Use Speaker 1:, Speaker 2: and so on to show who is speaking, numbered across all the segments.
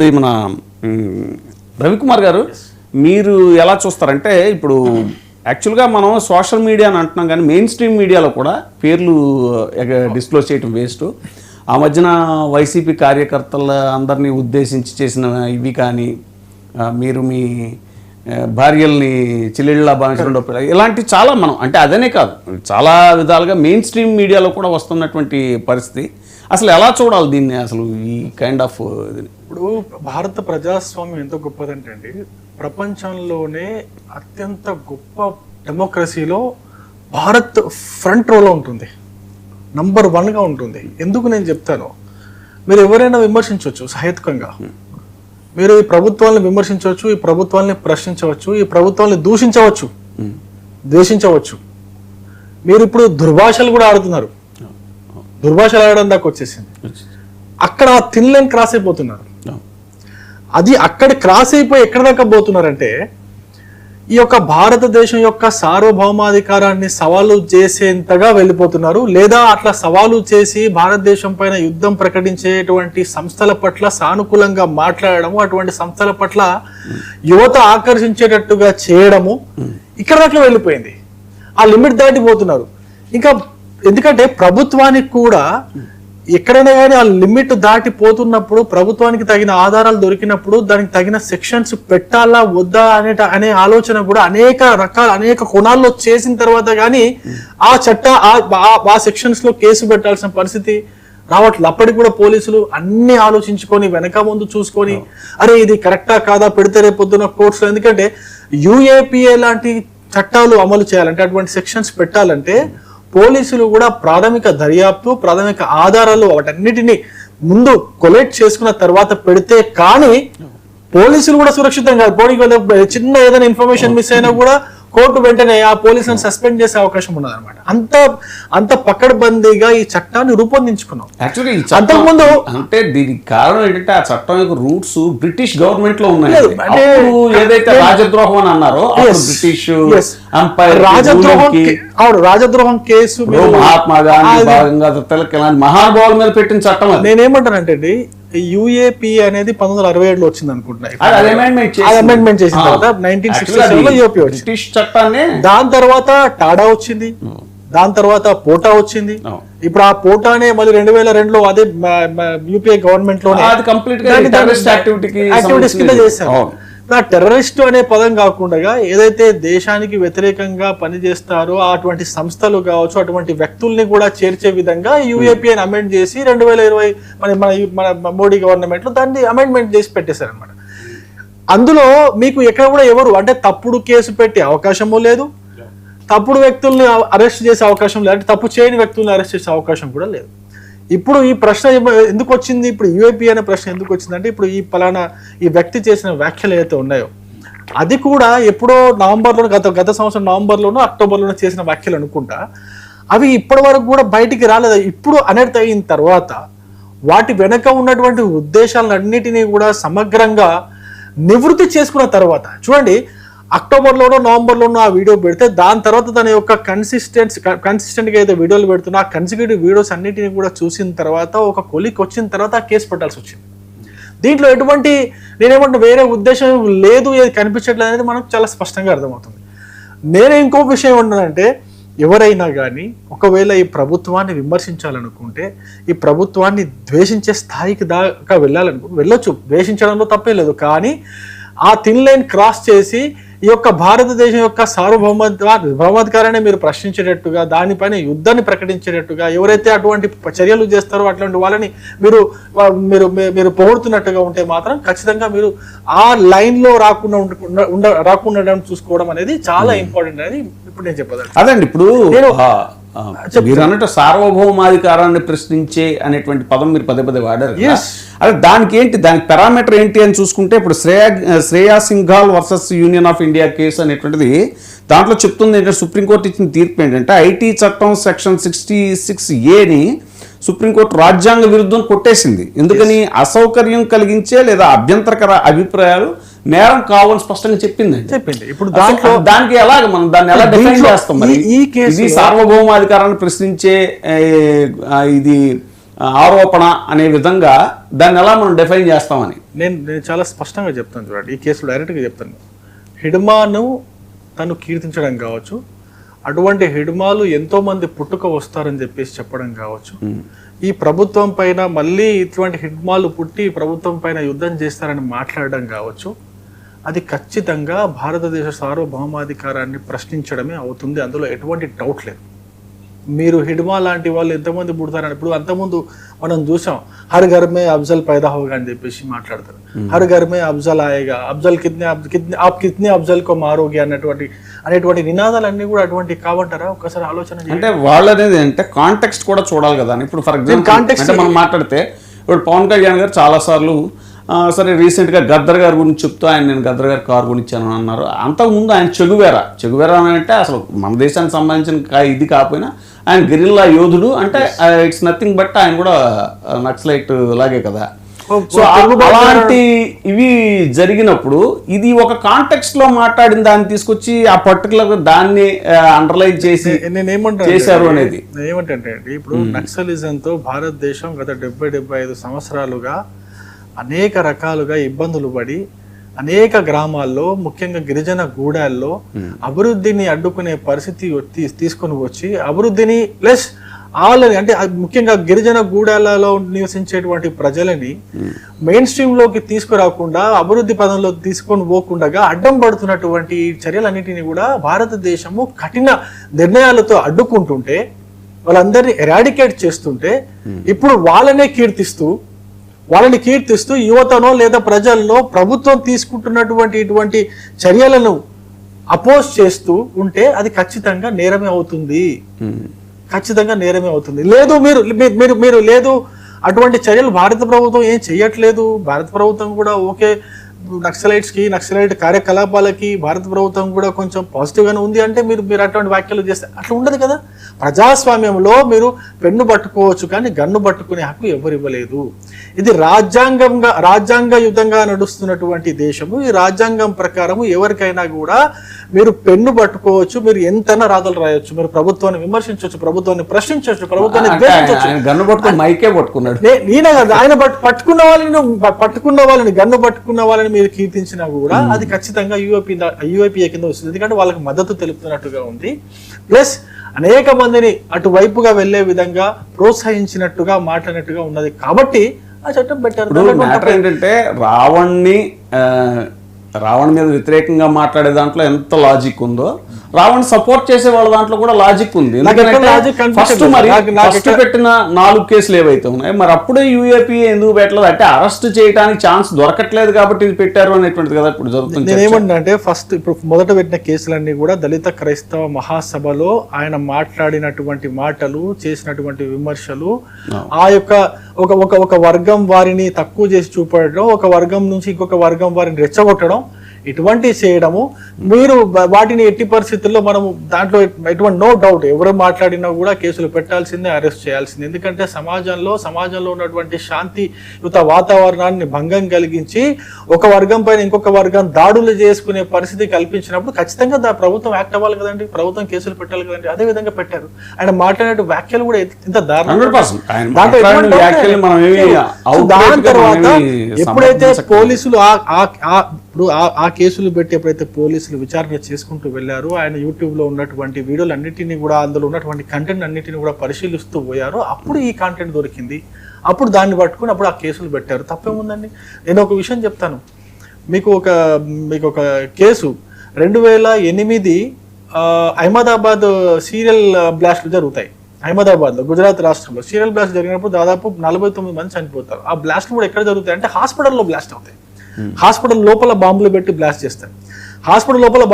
Speaker 1: మన రవికుమార్ గారు మీరు ఎలా చూస్తారంటే ఇప్పుడు యాక్చువల్గా మనం సోషల్ మీడియా అని అంటున్నాం కానీ మెయిన్ స్ట్రీమ్ మీడియాలో కూడా పేర్లు డిస్క్లోజ్ చేయటం వేస్ట్. ఆ మధ్యన వైసీపీ కార్యకర్తల అందరినీ ఉద్దేశించి చేసిన ఇవి కానీ మీరు మీ భార్యల్ని చెల్లెళ్ళ భావించడం ఇలాంటి చాలా మనం అంటే అదనే కాదు చాలా విధాలుగా మెయిన్ స్ట్రీమ్ మీడియాలో కూడా వస్తున్నటువంటి పరిస్థితి. అసలు ఎలా చూడాలి దీన్ని అసలు ఈ కైండ్ ఆఫ్
Speaker 2: ఇప్పుడు భారత ప్రజాస్వామ్యం ఎంత గొప్పదంటే అండి, ప్రపంచంలోనే అత్యంత గొప్ప డెమోక్రసీలో భారత్ ఫ్రంట్ రోలో ఉంటుంది, నంబర్ 1గా ఉంటుంది. ఎందుకు నేను చెప్తాను, మీరు ఎవరైనా విమర్శించవచ్చు సహేతుకంగా, మీరు ఈ ప్రభుత్వాలను విమర్శించవచ్చు, ఈ ప్రభుత్వాలని ప్రశ్నించవచ్చు, ఈ ప్రభుత్వాన్ని దూషించవచ్చు, ద్వేషించవచ్చు. మీరు ఇప్పుడు దుర్భాషలు కూడా ఆడుతున్నారు, దుర్భాషలు ఆడడం దాకా వచ్చేసింది. అక్కడ థిన్ లైన్ క్రాస్ అయిపోతున్నారు. అది అక్కడ క్రాస్ అయిపోయి ఎక్కడ దాకా పోతున్నారంటే ఈ యొక్క భారతదేశం యొక్క సార్వభౌమాధికారాన్ని సవాలు చేసేంతగా వెళ్ళిపోతున్నారు. లేదా అట్లా సవాలు చేసి భారతదేశం పైన యుద్ధం ప్రకటించేటువంటి సంస్థల పట్ల సానుకూలంగా మాట్లాడడము, అటువంటి సంస్థల పట్ల యువత ఆకర్షించేటట్టుగా చేయడము ఇక్కడ దాకా వెళ్ళిపోయింది. ఆ లిమిట్ దాటిపోతున్నారు. ఇంకా ఎందుకంటే ప్రభుత్వానికి కూడా ఎక్కడైనా కానీ ఆ లిమిట్ దాటిపోతున్నప్పుడు ప్రభుత్వానికి తగిన ఆధారాలు దొరికినప్పుడు దానికి తగిన సెక్షన్స్ పెట్టాలా వద్దా అనే ఆలోచన కూడా అనేక కోణాల్లో చేసిన తర్వాత కానీ ఆ సెక్షన్స్ లో కేసు పెట్టాల్సిన పరిస్థితి రావట్లేదు. అప్పటికి కూడా పోలీసులు అన్ని ఆలోచించుకొని వెనక ముందు చూసుకొని అరే ఇది కరెక్టా కాదా పెడితే రేపొద్దున కోర్టులో, ఎందుకంటే యుఏపిఏ లాంటి చట్టాలు అమలు చేయాలంటే అటువంటి సెక్షన్స్ పెట్టాలంటే పోలీసులు కూడా ప్రాథమిక దర్యాప్తు, ప్రాథమిక ఆధారాలు వాటన్నిటిని ముందు కొలెక్ట్ చేసుకున్న తర్వాత పెడితే కానీ పోలీసులు కూడా సురక్షితం కాదు. పోనీ చిన్న ఏదైనా ఇన్ఫర్మేషన్ మిస్ అయినా కూడా కోర్టు వెంటనే ఆ పోలీసులను సస్పెండ్ చేసే అవకాశం ఉన్నది అనమాట. అంత పకడ్బందీగా ఈ చట్టాన్ని రూపొందించుకున్నాం.
Speaker 1: అంతకుముందు అంటే దీనికి కారణం ఏంటంటే ఆ చట్టం యొక్క రూట్స్ బ్రిటిష్ గవర్నమెంట్ లో ఉన్నాయి. ఏదైతే రాజద్రోహం అని అన్నారో బ్రిటిష్
Speaker 2: రాజద్రోహం కేసు
Speaker 1: మహాత్మా గాంధీ గంగాధర్ తిలక్ ఇలాంటి మహానుభావుల మీద పెట్టిన చట్టం.
Speaker 2: నేనేమంటానంటే అండి, యుఏపీ అనేది 1967లో వచ్చింది అనుకుంటున్నా. అమెండ్మెంట్ చేసిన తర్వాత 1967లో యూపీ వచ్చింది. దాని తర్వాత టాడా వచ్చింది, దాని తర్వాత పోటా వచ్చింది. ఇప్పుడు ఆ పోటానే మళ్ళీ 2002లో అదే యూపీఏ గవర్నమెంట్ లో యాక్టివిటీస్ కింద చేశారు. టెర్రరిస్ట్ అనే పదం కాకుండా ఏదైతే దేశానికి వ్యతిరేకంగా పనిచేస్తారో అటువంటి సంస్థలు కావచ్చు, అటువంటి వ్యక్తుల్ని కూడా చేర్చే విధంగా యూఏపీని అమెండ్ చేసి 2020 మన మోడీ గవర్నమెంట్ లో దాన్ని అమెండ్మెంట్ చేసి పెట్టేశారనమాట. అందులో మీకు ఎక్కడ కూడా ఎవరు అంటే తప్పుడు కేసు పెట్టే అవకాశము లేదు, తప్పుడు వ్యక్తుల్ని అరెస్ట్ చేసే అవకాశం లేదు, తప్పు చేయని వ్యక్తుల్ని అరెస్ట్ చేసే అవకాశం కూడా లేదు. ఇప్పుడు ఈ ప్రశ్న ఎందుకు వచ్చింది, ఇప్పుడు యూఏపీ అనే ప్రశ్న ఎందుకు వచ్చిందంటే ఇప్పుడు ఈ వ్యక్తి చేసిన వ్యాఖ్యలు ఏదైతే ఉన్నాయో అది కూడా ఎప్పుడో నవంబర్లో గత సంవత్సరం నవంబర్లోనో అక్టోబర్లోనో చేసిన వ్యాఖ్యలు అనుకుంటా. అవి ఇప్పటి వరకు కూడా బయటికి రాలేదు. ఇప్పుడు అనర్ట్ అయిన తర్వాత వాటి వెనక ఉన్నటువంటి ఉద్దేశాలన్నిటినీ కూడా సమగ్రంగా నివృత్తి చేసుకున్న తర్వాత చూడండి, అక్టోబర్లోనో నవంబర్లోనో ఆ వీడియో పెడితే దాని తర్వాత తన యొక్క కన్సిస్టెంట్గా అయితే వీడియోలు పెడుతున్నా ఆ కన్సిక్యూటివ్ వీడియోస్ అన్నిటిని కూడా చూసిన తర్వాత ఒక కొలిక్ వచ్చిన తర్వాత ఆ కేసు పెట్టాల్సి వచ్చింది. దీంట్లో ఎటువంటి నేనేమంటే వేరే ఉద్దేశం లేదు, ఏది కనిపించట్లేదు అనేది మనకు చాలా స్పష్టంగా అర్థమవుతుంది. నేను ఇంకో విషయం ఏమంటానంటే, ఎవరైనా కానీ ఒకవేళ ఈ ప్రభుత్వాన్ని విమర్శించాలనుకుంటే ఈ ప్రభుత్వాన్ని ద్వేషించే స్థాయికి దాకా వెళ్ళొచ్చు, ద్వేషించడంలో తప్పే లేదు. కానీ ఆ థిన్ లైన్ క్రాస్ చేసి ఈ యొక్క భారతదేశం యొక్క సార్వభౌమాధికారాన్ని మీరు ప్రశ్నించేటట్టుగా, దానిపైన యుద్ధాన్ని ప్రకటించేటట్టుగా ఎవరైతే అటువంటి చర్యలు చేస్తారో అట్లాంటి వాళ్ళని మీరు పొగుడుతున్నట్టుగా ఉంటే మాత్రం ఖచ్చితంగా మీరు ఆ లైన్లో రాకుండా చూసుకోవడం అనేది చాలా ఇంపార్టెంట్ అనేది ఇప్పుడు నేను చెప్పగలను.
Speaker 1: అదండి ఇప్పుడు మీరు అన్నట్టు సార్వభౌమాధికారాన్ని ప్రశ్నించే అనేటువంటి పదం మీరు పదే వాడారు. అదే దానికి పారామీటర్ ఏంటి అని చూసుకుంటే ఇప్పుడు Shreya Singhal versus union of India case అనేటువంటిది దాంట్లో చెప్తుంది ఏంటంటే సుప్రీంకోర్టు ఇచ్చిన తీర్పు ఏంటంటే ఐటీ చట్టం సెక్షన్ 66A సుప్రీంకోర్టు రాజ్యాంగ విరుద్ధం కొట్టేసింది. ఎందుకని అసౌకర్యం కలిగించే లేదా అభ్యంతరకర అభిప్రాయాలు నేరం కావాలని స్పష్టంగా చెప్పింది.
Speaker 2: ఇప్పుడు
Speaker 1: దానికి ఎలాగ మనం దాన్ని ఎలా డిఫైన్ చేస్తాం? మరి ఇది సార్వభౌమాధికారాన్ని ప్రశ్నించే ఇది ఆరోపణ అనే విధంగా దాన్ని ఎలా మనం డిఫైన్ చేస్తామని.
Speaker 2: నేను చాలా స్పష్టంగా చెప్తాను చూడండి, ఈ కేసులో డైరెక్ట్గా చెప్తాను. హిడ్మాను తను కీర్తించడం కావచ్చు, అటువంటి హిడ్మాలు ఎంతో మంది పుట్టుక వస్తారని చెప్పేసి చెప్పడం కావచ్చు, ఈ ప్రభుత్వం పైన మళ్ళీ ఇటువంటి హిడ్మాలు పుట్టి ప్రభుత్వం పైన యుద్ధం చేస్తారని మాట్లాడడం కావచ్చు, అది ఖచ్చితంగా భారతదేశ సార్వభౌమాధికారాన్ని ప్రశ్నించడమే అవుతుంది. అందులో ఎటువంటి డౌట్ లేదు. మీరు హిడ్మా లాంటి వాళ్ళు ఎంతమంది పుడతారని ఇప్పుడు అంతకుముందు మనం చూసాం, హర్ ఘర్ మే అఫ్జల్ పైదా హోగా అని చెప్పేసి మాట్లాడతారు. హర్ ఘర్ మే అఫ్జల్ ఆయేగా, అఫ్జల్ కిత్నే అఫ్జల్ కో మారోగి అనేటువంటి నినాదాలన్నీ కూడా అటువంటి కావంటారా? ఒకసారి ఆలోచన చేయండి.
Speaker 1: అంటే వాళ్ళు అనేది అంటే కాంటెక్స్ట్ కూడా చూడాలి కదా. ఇప్పుడు ఫర్ ఎగ్జాంపుల్ అంటే మనం మాట్లాడితే ఇప్పుడు పవన్ కళ్యాణ్ గారు చాలా సార్లు సరే రీసెంట్గా గద్దర్ గారి గురించి చెప్తూ నేను గద్దర్ గారి కారు కొనిచ్చాను అన్నారు. అంతకుముందు ఆయన చెగువేరా అని అంటే అసలు మన దేశానికి సంబంధించిన ఇది కాకపోయినా ఆయన గెరిల్లా యోధుడు, అంటే ఇట్స్ నథింగ్ బట్ ఆయన కూడా నక్సలైట్ లాగే కదా. సో అలాంటి ఇవి జరిగినప్పుడు ఇది ఒక కాంటెక్స్ట్ లో మాట్లాడిన దాన్ని తీసుకొచ్చి ఆ పర్టికులర్ దాన్ని అండర్లైన్ చేసి చేశారు అనేది
Speaker 2: ఏమంటే ఇప్పుడు నక్సలిజంతో భారతదేశం గత 70-75 సంవత్సరాలుగా అనేక రకాలుగా ఇబ్బందులు పడి అనేక గ్రామాల్లో ముఖ్యంగా గిరిజన గూడాల్లో అభివృద్ధిని అడ్డుకునే పరిస్థితి తీసుకొని వచ్చి అభివృద్ధిని ప్లస్ వాళ్ళని అంటే ముఖ్యంగా గిరిజన గూడాలలో నివసించేటువంటి ప్రజలని మెయిన్ స్ట్రీమ్ లోకి తీసుకురాకుండా అభివృద్ధి పదంలో తీసుకొని పోకుండా అడ్డం పడుతున్నటువంటి చర్యలన్నిటిని కూడా భారతదేశము కఠిన నిర్ణయాలతో అడ్డుకుంటుంటే, వాళ్ళందరినీ ఎరాడికేట్ చేస్తుంటే, ఇప్పుడు వాళ్ళని కీర్తిస్తూ యువతనో లేదా ప్రజల్లో ప్రభుత్వం తీసుకుంటున్నటువంటి ఇటువంటి చర్యలను అపోజ్ చేస్తూ ఉంటే అది ఖచ్చితంగా నేరమే అవుతుంది. లేదు మీరు లేదు అటువంటి చర్యలు భారత ప్రభుత్వం ఏం చెయ్యట్లేదు. భారత ప్రభుత్వం కూడా ఓకే, నక్సలైట్ కార్యకలాపాలకి భారత ప్రభుత్వం కూడా కొంచెం పాజిటివ్ గానే ఉంది అంటే మీరు అటువంటి వ్యాఖ్యలు చేస్తే అట్లా ఉండదు కదా. ప్రజాస్వామ్యంలో మీరు పెన్ను పట్టుకోవచ్చు కానీ గన్ను పట్టుకునే హక్కు ఎవరు ఇవ్వలేదు. ఇది రాజ్యాంగయుతంగా నడుస్తున్నటువంటి దేశము. ఈ రాజ్యాంగం ప్రకారము ఎవరికైనా కూడా మీరు పెన్ను పట్టుకోవచ్చు, మీరు ఎంతైనా రాతలు రాయొచ్చు, మీరు ప్రభుత్వాన్ని విమర్శించవచ్చు, ప్రభుత్వాన్ని ప్రశ్నించవచ్చు, ప్రభుత్వాన్ని ఆయన పట్టుకున్న వాళ్ళని గన్ను పట్టుకున్న వాళ్ళని మీరు కీర్తించినా కూడా అది ఖచ్చితంగా యూఐపీఏ కింద వస్తుంది. ఎందుకంటే వాళ్ళకి మద్దతు తెలుపుతున్నట్టుగా ఉంది. ప్లస్ అనేక మందిని అటువైపుగా వెళ్లే విధంగా ప్రోత్సహించినట్టుగా మాట్లాడినట్టుగా ఉన్నది కాబట్టి ఆ చట్టం పెట్టారు.
Speaker 1: ఏంటంటే రావణ్ మీద వ్యతిరేకంగా మాట్లాడే దాంట్లో ఎంత లాజిక్ ఉందో రావణ్ సపోర్ట్ చేసే వాళ్ళ దాంట్లో కూడా లాజిక్ ఉంది. ఫస్ట్ పెట్టిన 4 కేసులు ఏవైతే ఉన్నాయి మరి అప్పుడే యూఏపీ ఎందుకు పెట్టలేదు అంటే అరెస్ట్ చేయడానికి ఛాన్స్ దొరకట్లేదు కాబట్టి ఇది పెట్టారు అనేటువంటిది కదా ఇప్పుడు జరుగుతుంది.
Speaker 2: నేనేమంటే ఫస్ట్ ఇప్పుడు మొదట పెట్టిన కేసులన్నీ కూడా దళిత క్రైస్తవ మహాసభలో ఆయన మాట్లాడినటువంటి మాటలు, చేసినటువంటి విమర్శలు, ఆ యొక్క ఒక వర్గం వారిని తక్కువ చేసి చూపడడం, ఒక వర్గం నుంచి ఇంకొక వర్గం వారిని రెచ్చగొట్టడం, ఇటువంటి చేయడము. మీరు వాటిని ఎట్టి పరిస్థితుల్లో మనము దాంట్లో ఎటువంటి నో డౌట్ ఎవరు మాట్లాడినా కూడా కేసులు పెట్టాల్సిందే, అరెస్ట్ చేయాల్సిందే. ఎందుకంటే సమాజంలో ఉన్నటువంటి శాంతియుత వాతావరణాన్ని భంగం కలిగించి ఒక వర్గం పైన ఇంకొక వర్గం దాడులు చేసుకునే పరిస్థితి కల్పించినప్పుడు ఖచ్చితంగా ప్రభుత్వం యాక్ట్ అవ్వాలి కదండి, ప్రభుత్వం కేసులు పెట్టాలి కదండి. అదే విధంగా పెట్టారు. ఆయన మాట్లాడే వ్యాఖ్యలు కూడా ఇంత దారుణం. దాని తర్వాత ఎప్పుడైతే పోలీసులు ఇప్పుడు ఆ కేసులు పెట్టి ఎప్పుడైతే పోలీసులు విచారణ చేసుకుంటూ వెళ్ళారో, ఆయన యూట్యూబ్ లో ఉన్నటువంటి వీడియోలు అన్నిటిని కూడా, అందులో ఉన్నటువంటి కంటెంట్ అన్నిటిని కూడా పరిశీలిస్తూ పోయారో అప్పుడు ఈ కంటెంట్ దొరికింది. అప్పుడు దాన్ని పట్టుకుని అప్పుడు ఆ కేసులు పెట్టారు. తప్పేముందండి? నేను ఒక విషయం చెప్తాను మీకు. ఒక కేసు 2008 అహ్మదాబాద్ సీరియల్ బ్లాస్ట్లు జరుగుతాయి. అహ్మదాబాద్లో, గుజరాత్ రాష్ట్రంలో సీరియల్ బ్లాస్ట్ జరిగినప్పుడు దాదాపు 49 మంది చనిపోతారు. ఆ బ్లాస్ట్లు కూడా ఎక్కడ జరుగుతాయి అంటే హాస్పిటల్లో బ్లాస్ట్ అవుతాయి. హాస్పిటల్ లోపల బాంబులు పెట్టి బ్లాస్ట్ చేస్తారు. హాస్పిటల్ లోపల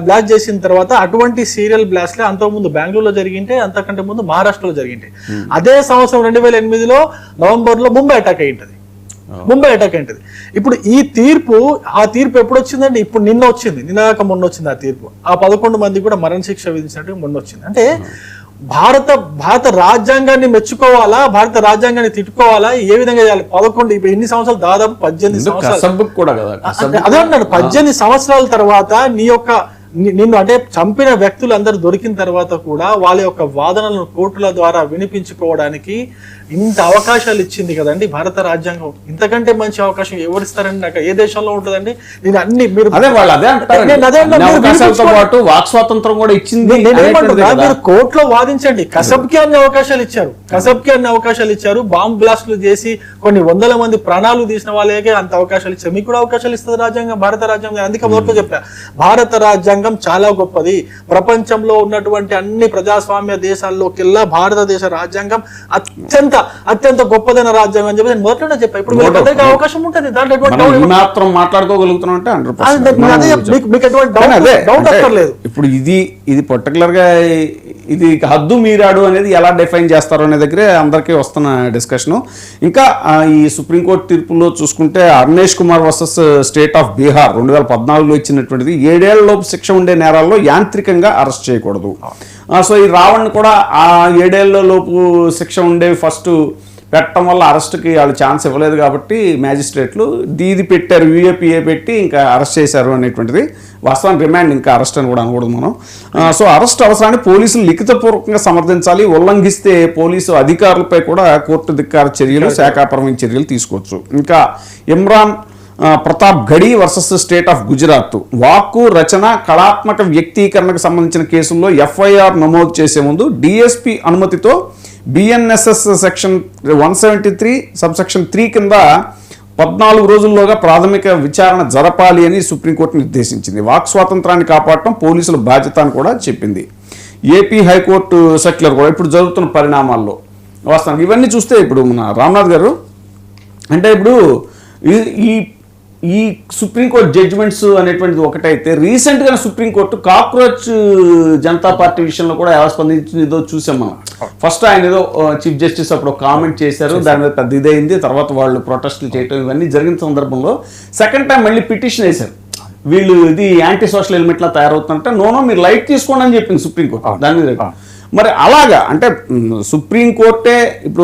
Speaker 2: బ్లాస్ట్ చేసిన తర్వాత అటువంటి సీరియల్ బ్లాస్ట్లే అంతకుముందు బెంగళూరులో జరిగింటే, అంతకంటే ముందు మహారాష్ట్రలో జరిగింటే. అదే సంవత్సరం 2008లో నవంబర్లో ముంబై అటాక్ అయ్యింటది. ఇప్పుడు ఆ తీర్పు ఎప్పుడు వచ్చిందండి? ఇప్పుడు నిన్న వచ్చింది, నిన్నగాక మొన్న వచ్చింది ఆ తీర్పు. ఆ 11 మంది కూడా మరణశిక్ష విధించినట్టు మొన్న వచ్చింది. అంటే భారత రాజ్యాంగాన్ని మెచ్చుకోవాలా, భారత రాజ్యాంగాన్ని తిట్టుకోవాలా, ఏ విధంగా చేయాలి? 11 ఇప్పుడు ఎన్ని సంవత్సరాలు? దాదాపు 18 సంవత్సరాలు. అదే అంటాడు, 18 సంవత్సరాల తర్వాత నిన్ను అంటే చంపిన వ్యక్తులు అందరూ దొరికిన తర్వాత కూడా వాళ్ళ యొక్క వాదనలను కోర్టుల ద్వారా వినిపించుకోవడానికి ఇంత అవకాశాలు ఇచ్చింది కదండి భారత రాజ్యాంగం. ఇంతకంటే మంచి అవకాశం ఎవరిస్తారండి? నాకు ఏ దేశంలో ఉంటుందండి? నేను అన్ని మీరు
Speaker 1: అదే వాళ్ళు అదే అంటారు,
Speaker 2: నేను అదే అన్నా, మీరు
Speaker 1: అవకాశాలతో పాటు వాక్ స్వాతంత్రం కూడా ఇచ్చింది.
Speaker 2: నేనేమంటున్నా, మీరు కోర్టులో వాదించండి. కసబ్కి అన్ని అవకాశాలు ఇచ్చారు, కసబ్కి అన్ని అవకాశాలు ఇచ్చారు. బాంబ్ బ్లాస్టులు చేసి కొన్ని వందల మంది ప్రాణాలు తీసిన వాళ్ళకే అంత అవకాశాలు ఇచ్చారు. మీకు కూడా అవకాశాలు ఇస్తుంది రాజ్యాంగం, భారత రాజ్యాంగం. అందుకే మొదట్లో చెప్పా, భారత రాజ్యాంగం చాలా గొప్పది. ప్రపంచంలో ఉన్నటువంటి అన్ని ప్రజాస్వామ్య దేశాల్లోకెల్లా భారతదేశ రాజ్యాంగం అత్యంత గొప్పదైన రాజ్యాంగం అని చెప్పి నేను మొదట్లోనే చెప్పా. ఇప్పుడు వీళ్ళకి అవకాశం ఉంటుంది, దాంట్లో ఎటువంటి
Speaker 1: మనం ఈ మాత్రం మాట్లాడుకోగలుగుతున్నాం అంటే 100%.
Speaker 2: మీకు ఎటువంటి డౌట్ అక్కర్లేదు.
Speaker 1: ఇప్పుడు ఇది పర్టికులర్ గా ఇది హద్దు మీరాడు అనేది ఎలా డిఫైన్ చేస్తారు అనే దగ్గరే అందరికీ వస్తున్న డిస్కషన్. ఇంకా ఈ సుప్రీంకోర్టు తీర్పుల్లో చూసుకుంటే Arnesh Kumar versus state of Bihar 2014లో ఇచ్చినటువంటిది 7 ఏళ్లలోపు శిక్ష ఉండే నేరాల్లో యాంత్రికంగా అరెస్ట్ చేయకూడదు. సో ఈ రావణ్ కూడా ఆ 7 ఏళ్లలోపు శిక్ష ఉండేవి ఫస్ట్ పెట్టడం వల్ల అరెస్ట్కి వాళ్ళు ఛాన్స్ ఇవ్వలేదు కాబట్టి మ్యాజిస్ట్రేట్లు ఇది పెట్టారు, యూఏపీఏ పెట్టి ఇంకా అరెస్ట్ చేశారు అనేటువంటిది వాస్తవానికి. రిమాండ్, ఇంకా అరెస్ట్ అని కూడా అనకూడదు మనం. సో అరెస్ట్ అవసరాన్ని పోలీసులు లిఖితపూర్వకంగా సమర్థించాలి. ఉల్లంఘిస్తే పోలీసు అధికారులపై కూడా కోర్టు ధిక్కార చర్యలు, శాఖాపరమైన చర్యలు తీసుకోవచ్చు. ఇంకా ఇమ్రాన్ ప్రతాప్ గడి వర్సెస్ స్టేట్ ఆఫ్ గుజరాత్ వాక్కు, రచన, కళాత్మక వ్యక్తీకరణకు సంబంధించిన కేసుల్లో ఎఫ్ఐఆర్ నమోదు చేసే ముందు డిఎస్పీ అనుమతితో బిఎన్ఎస్ఎస్ సెక్షన్ 173 సబ్సెక్షన్ 3 కింద 14 రోజుల్లోగా ప్రాథమిక విచారణ జరపాలి అని సుప్రీంకోర్టు నిర్దేశించింది. వాక్ స్వాతంత్రాన్ని కాపాడటం పోలీసుల బాధ్యత అని కూడా చెప్పింది. ఏపీ హైకోర్టు సర్క్యులర్ కూడా ఇప్పుడు జరుగుతున్న పరిణామాల్లో వాస్తవానికి ఇవన్నీ చూస్తే ఇప్పుడు మన రామ్నాథ్ గారు అంటే ఇప్పుడు ఈ సుప్రీంకోర్టు జడ్జిమెంట్స్ అనేటువంటిది ఒకటైతే రీసెంట్గా సుప్రీంకోర్టు కాక్రోచ్ జనతా పార్టీ విషయంలో కూడా ఎలా స్పందించిందో చూసాం మనం. ఫస్ట్ ఆయన ఏదో చీఫ్ జస్టిస్ అప్పుడు కామెంట్ చేశారు, దాని మీద పెద్ద ఇదైంది. తర్వాత వాళ్ళు ప్రొటెస్ట్లు చేయడం ఇవన్నీ జరిగిన సందర్భంలో సెకండ్ టైం మళ్ళీ పిటిషన్ వేశారు. వీళ్ళు ఇది యాంటీ సోషల్ ఎలిమెంట్ లా తయారవుతుందంటే నోనో మీరు లైట్ తీసుకోండి అని చెప్పింది సుప్రీంకోర్టు దాని మీద. మరి అలాగా అంటే సుప్రీంకోర్టే ఇప్పుడు